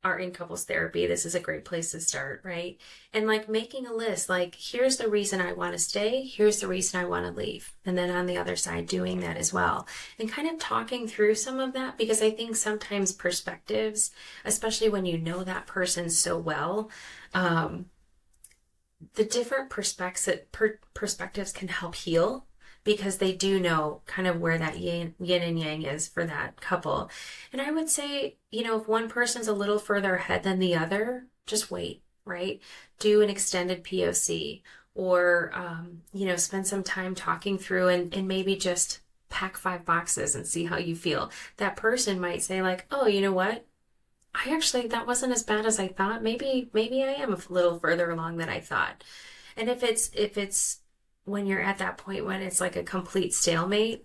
are in couples therapy, this is a great place to start, right? And like making a list, like here's the reason I want to stay, here's the reason I want to leave. And then on the other side, doing that as well. And kind of talking through some of that, because I think sometimes perspectives, especially when you know that person so well, the different perspectives can help heal, because they do know kind of where that yin and yang is for that couple. And I would say, if one person's a little further ahead than the other, just wait, right? Do an extended POC, or, spend some time talking through and maybe just pack 5 boxes and see how you feel. That person might say like, oh, you know what? That wasn't as bad as I thought. Maybe I am a little further along than I thought. And if it's when you're at that point when it's like a complete stalemate,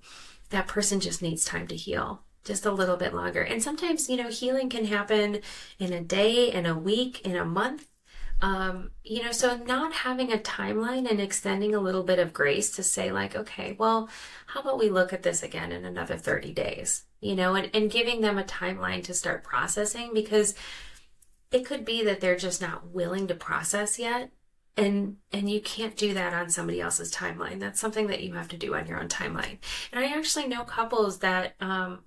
that person just needs time to heal just a little bit longer. And sometimes, healing can happen in a day, in a week, in a month. So not having a timeline and extending a little bit of grace to say like, okay, well, how about we look at this again in another 30 days, and giving them a timeline to start processing, because it could be that they're just not willing to process yet. And you can't do that on somebody else's timeline. That's something that you have to do on your own timeline. And I actually know couples that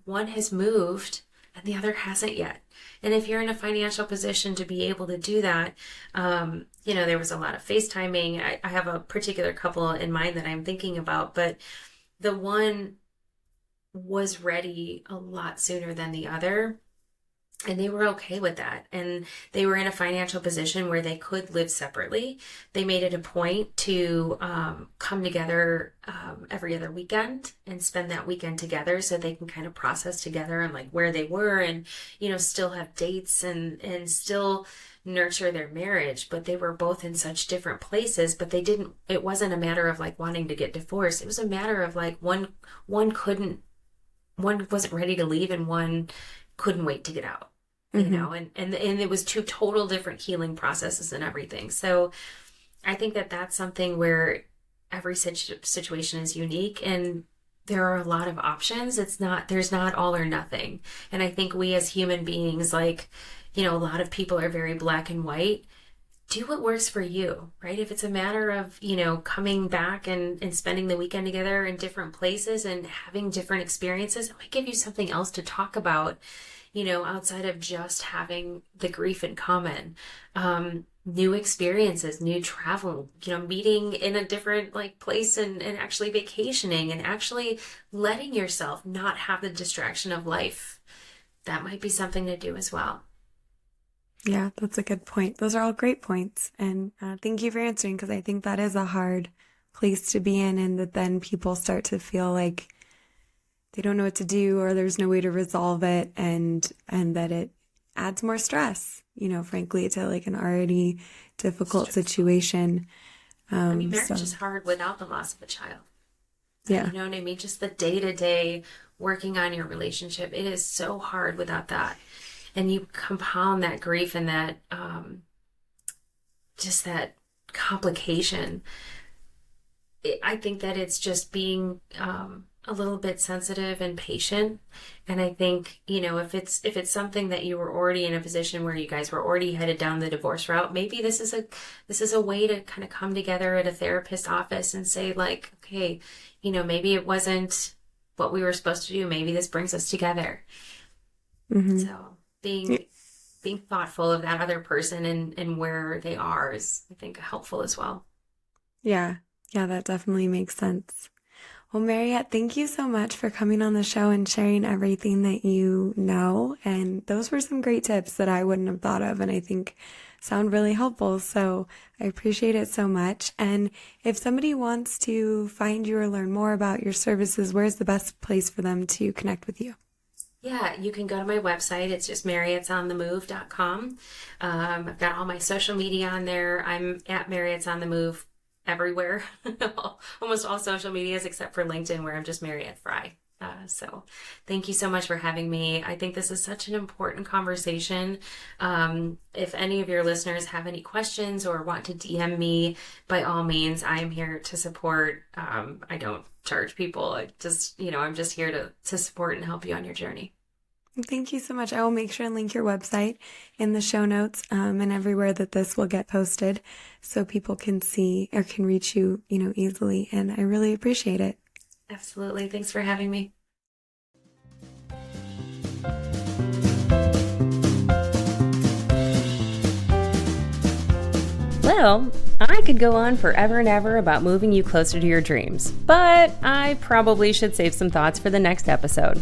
one has moved and the other hasn't yet. And if you're in a financial position to be able to do that, there was a lot of FaceTiming. I have a particular couple in mind that I'm thinking about, but the one was ready a lot sooner than the other. And they were okay with that. And they were in a financial position where they could live separately. They made it a point to come together every other weekend and spend that weekend together, so they can kind of process together and like where they were, and, still have dates and still nurture their marriage. But they were both in such different places, but it wasn't a matter of like wanting to get divorced. It was a matter of like one wasn't ready to leave, and one couldn't wait to get out, and it was 2 total different healing processes and everything. So I think that that's something where every situation is unique, and there are a lot of options. There's not all or nothing. And I think we as human beings, like, a lot of people are very black and white. Do what works for you, right? If it's a matter of, coming back and spending the weekend together in different places and having different experiences, it might give you something else to talk about, outside of just having the grief in common. New experiences, new travel, meeting in a different place and actually vacationing and actually letting yourself not have the distraction of life. That might be something to do as well. Yeah, that's a good point. Those are all great points. And thank you for answering, because I think that is a hard place to be in, and that then people start to feel like they don't know what to do, or there's no way to resolve it, and that it adds more stress, frankly, to like an already difficult situation. Marriage is hard without the loss of a child. Yeah. You know what I mean? Just the day-to-day working on your relationship. It is so hard without that. And you compound that grief and that, just that complication. I think that it's just being a little bit sensitive and patient. And I think, if it's something that you were already in a position where you guys were already headed down the divorce route, maybe this is a way to kind of come together at a therapist's office and say like, okay, maybe it wasn't what we were supposed to do. Maybe this brings us together. Mm-hmm. So being thoughtful of that other person and where they are is, I think, helpful as well. Yeah, that definitely makes sense. Well, Mariette, thank you so much for coming on the show and sharing everything that you know. And those were some great tips that I wouldn't have thought of, and I think sound really helpful. So I appreciate it so much. And if somebody wants to find you or learn more about your services, where's the best place for them to connect with you? Yeah, you can go to my website. It's just mariette'sonthemove.com. I've got all my social media on there. I'm at Mariette's on the Move everywhere. Almost all social medias except for LinkedIn, where I'm just Mariette Frey. So thank you so much for having me. I think this is such an important conversation. If any of your listeners have any questions or want to DM me, by all means, I am here to support. I don't charge people. I'm just here to support and help you on your journey. Thank you so much. I will make sure and link your website in the show notes and everywhere that this will get posted so people can see or can reach you, easily. And I really appreciate it. Absolutely. Thanks for having me. Well, I could go on forever and ever about moving you closer to your dreams, but I probably should save some thoughts for the next episode.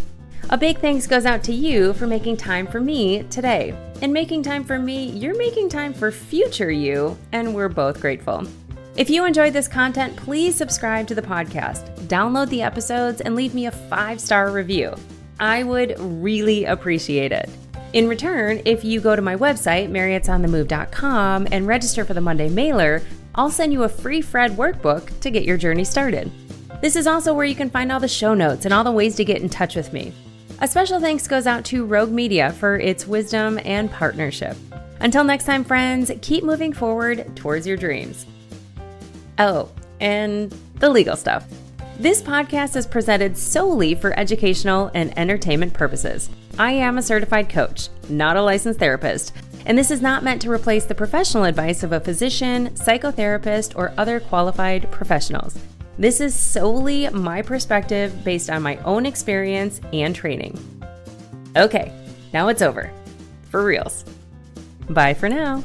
A big thanks goes out to you for making time for me today. And making time for me, you're making time for future you, and we're both grateful. If you enjoyed this content, please subscribe to the podcast, download the episodes, and leave me a 5-star review. I would really appreciate it. In return, if you go to my website, mariette'sonthemove.com, and register for the Monday mailer, I'll send you a free Fred workbook to get your journey started. This is also where you can find all the show notes and all the ways to get in touch with me. A special thanks goes out to Rogue Media for its wisdom and partnership. Until next time, friends, keep moving forward towards your dreams. Oh, and the legal stuff. This podcast is presented solely for educational and entertainment purposes. I am a certified coach, not a licensed therapist, and this is not meant to replace the professional advice of a physician, psychotherapist, or other qualified professionals. This is solely my perspective based on my own experience and training. Okay, now it's over. For reals. Bye for now.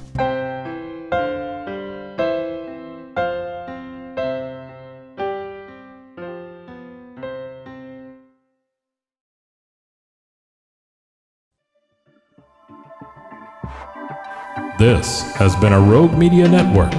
This has been a Rogue Media Network